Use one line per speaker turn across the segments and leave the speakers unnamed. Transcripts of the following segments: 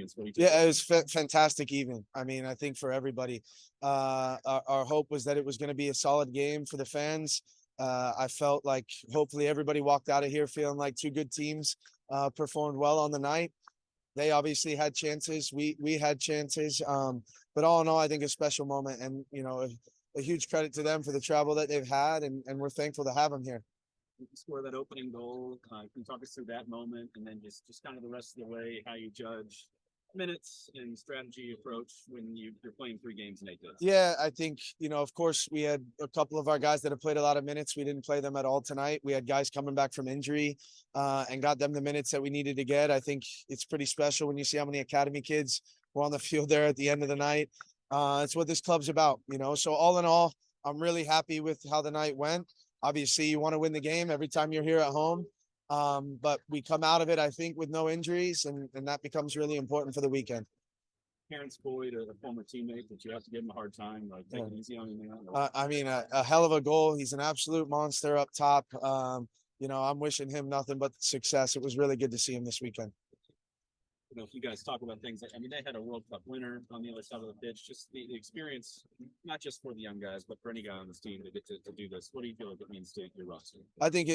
experience?
Yeah, it was fantastic even. I mean, I think for everybody, our hope was that it was going to be a solid game for the fans. I felt like hopefully everybody walked out of here feeling like two good teams performed well on the night. They obviously had chances. We had chances. But all in all, I think a special moment, and a huge credit to them for the travel that they've had, and we're thankful to have them here.
You score that opening goal. Can you talk us through that moment, and then just kind of the rest of the way, how you judge minutes and strategy approach when you're playing 3 games in 8 days?
Yeah, I think, of course, we had a couple of our guys that have played a lot of minutes. We didn't play them at all tonight. We had guys coming back from injury and got them the minutes that we needed to get. I think it's pretty special when you see how many academy kids were on the field there at the end of the night. It's what this club's about, So all in all, I'm really happy with how the night went. Obviously, you want to win the game every time you're here at home. But we come out of it, I think, with no injuries, and that becomes really important for the weekend.
Terrence Boyd, a former teammate, that you have to give him a hard time, like take it easy on him.
I mean, a hell of a goal. He's an absolute monster up top. I'm wishing him nothing but success. It was really good to see him this weekend.
If you guys talk about things, they had a World Cup winner on the other side of the pitch. Just the experience, not just for the young guys, but for any guy on this team to get to do this. What do you feel like it means to your roster?
I think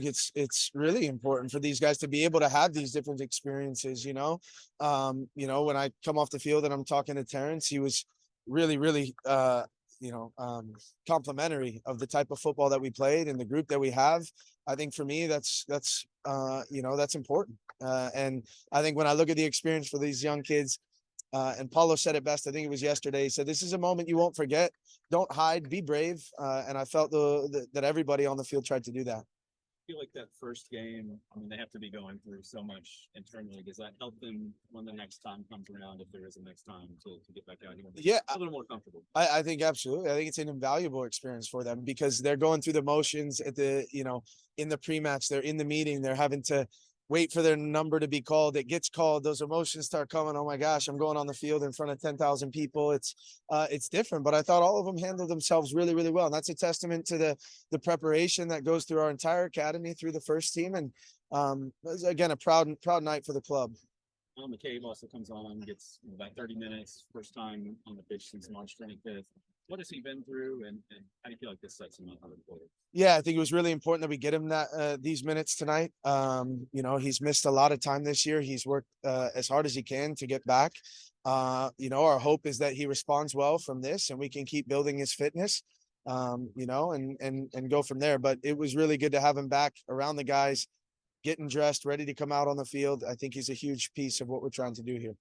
it's really important for these guys to be able to have these different experiences. When I come off the field and I'm talking to Terrence, he was really, really, complimentary of the type of football that we played and the group that we have. I think for me, that's important. And I think when I look at the experience for these young kids, and Paulo said it best, I think it was yesterday. He said, "This is a moment you won't forget. Don't hide, be brave." And I felt that everybody on the field tried to do that.
I feel like that first game, they have to be going through so much internally. Does that help them when the next time comes around, if there is a next time, to get back out here?
Yeah,
a little more comfortable.
I think absolutely. I think it's an invaluable experience for them because they're going through the motions at in the pre-match. They're in the meeting. They're having to wait for their number to be called. It gets called. Those emotions start coming. Oh my gosh, I'm going on the field in front of 10,000 people. It's different, but I thought all of them handled themselves really, really well. And that's a testament to the preparation that goes through our entire academy through the first team. And again, a proud night for the club.
McCabe also comes on, gets about 30 minutes, first time on the pitch since March 25th. What has he been through, and how do you feel like this sets him up moving forward?
Yeah, I think it was really important that we get him these minutes tonight. He's missed a lot of time this year. He's worked as hard as he can to get back. Our hope is that he responds well from this, and we can keep building his fitness. And go from there. But it was really good to have him back around the guys, getting dressed, ready to come out on the field. I think he's a huge piece of what we're trying to do here.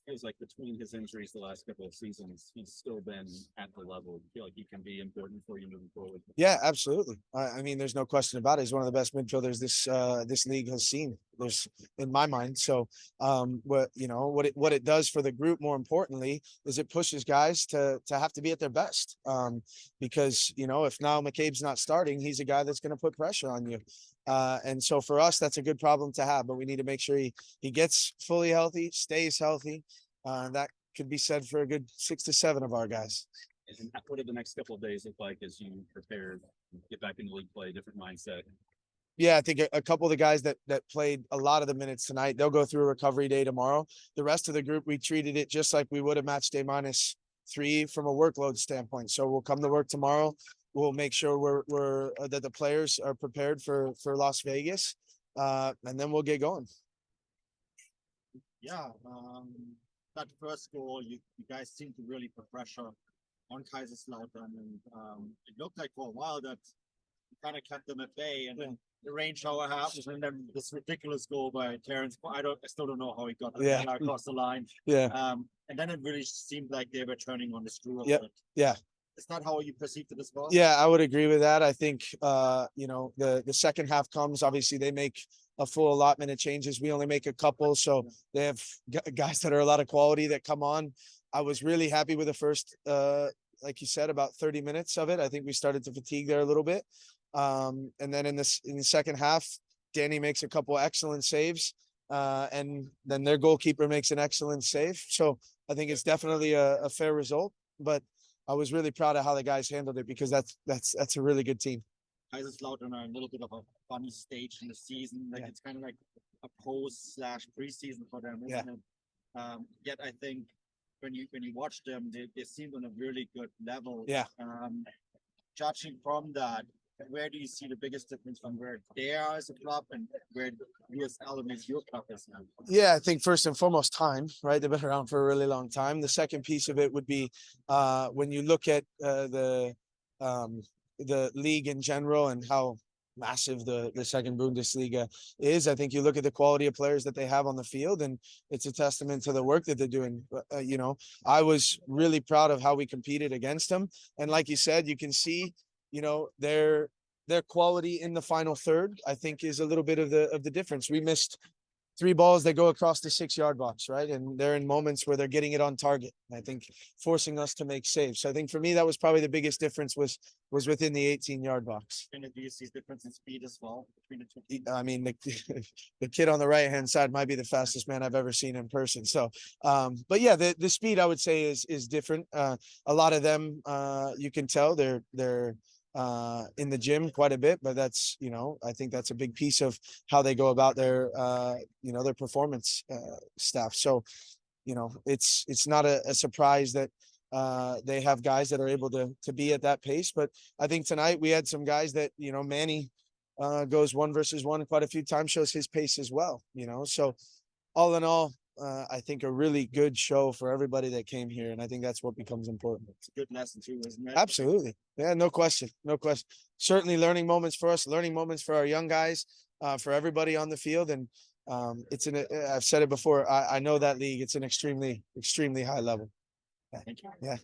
It feels like between his injuries the last couple of seasons, he's still been at the level. I feel like he can be important for you moving forward.
Yeah, absolutely. I mean, there's no question about it. He's one of the best midfielders this league has seen. There's in my mind. So, what it does for the group, more importantly, is it pushes guys to have to be at their best. Because if now McCabe's not starting, he's a guy that's going to put pressure on you. And so for us, that's a good problem to have. But we need to make sure he gets fully healthy, stays healthy. That could be said for a good 6 to 7 of our guys.
And what do the next couple of days look like as you prepare, get back into league play, different mindset?
Yeah, I think a couple of the guys that played a lot of the minutes tonight, they'll go through a recovery day tomorrow. The rest of the group, we treated it just like we would a match day -3 from a workload standpoint. So we'll come to work tomorrow. We'll make sure we're that the players are prepared for Las Vegas, and then we'll get going.
Yeah, that first goal, you guys seem to really put pressure on Kaiserslautern, and it looked like for a while that you kind of kept them at bay, and then the rain shower happened, and then this ridiculous goal by Terrence. I still don't know how he got across the line.
Yeah.
And then it really seemed like they were turning on the screw a
bit. Yeah.
Is that how you perceived it as well?
Yeah, I would agree with that. I think, the second half comes, obviously they make a full allotment of changes. We only make a couple. So they have guys that are a lot of quality that come on. I was really happy with the first, like you said, about 30 minutes of it. I think we started to fatigue there a little bit. And then in the second half, Danny makes a couple excellent saves. And then their goalkeeper makes an excellent save. So I think it's definitely a fair result, but I was really proud of how the guys handled it because that's a really good team.
Kaiserslautern are a little bit of a funny stage in the season. It's kind of like a post/preseason for them, isn't it? Yet I think when you watch them, they seem on a really good level.
Yeah.
Judging from that, where do you see the biggest difference from where they are as a club and where USL and your club is now?
Yeah, I think first and foremost, time, right? They've been around for a really long time. The second piece of it would be when you look at the league in general and how massive the second Bundesliga is. I think you look at the quality of players that they have on the field, and it's a testament to the work that they're doing. You know, I was really proud of how we competed against them, and like you said, you can see, you know, their quality in the final third, I think, is a little bit of the difference. We missed 3 balls that go across the 6-yard box, right? And they're in moments where they're getting it on target. I think forcing us to make saves. So I think for me, that was probably the biggest difference was within the 18-yard box.
And do you see difference in speed as well between the two?
I mean, the kid on the right-hand side might be the fastest man I've ever seen in person. So, but yeah, the speed I would say is different. A lot of them, you can tell they're in the gym quite a bit, but that's, you know, I think that's a big piece of how they go about their, you know, their performance stuff. So, you know, it's not a surprise that they have guys that are able to be at that pace. But I think tonight we had some guys that, you know, Manny goes 1 versus 1 quite a few times, shows his pace as well, you know. So all in all, I think a really good show for everybody that came here, and I think that's what becomes important.
It's a good lesson too, isn't it?
Absolutely. Yeah, no question. No question. Certainly learning moments for us, learning moments for our young guys, for everybody on the field. And I've said it before, I know that league, it's an extremely, extremely high level.
Thank you.
Yeah.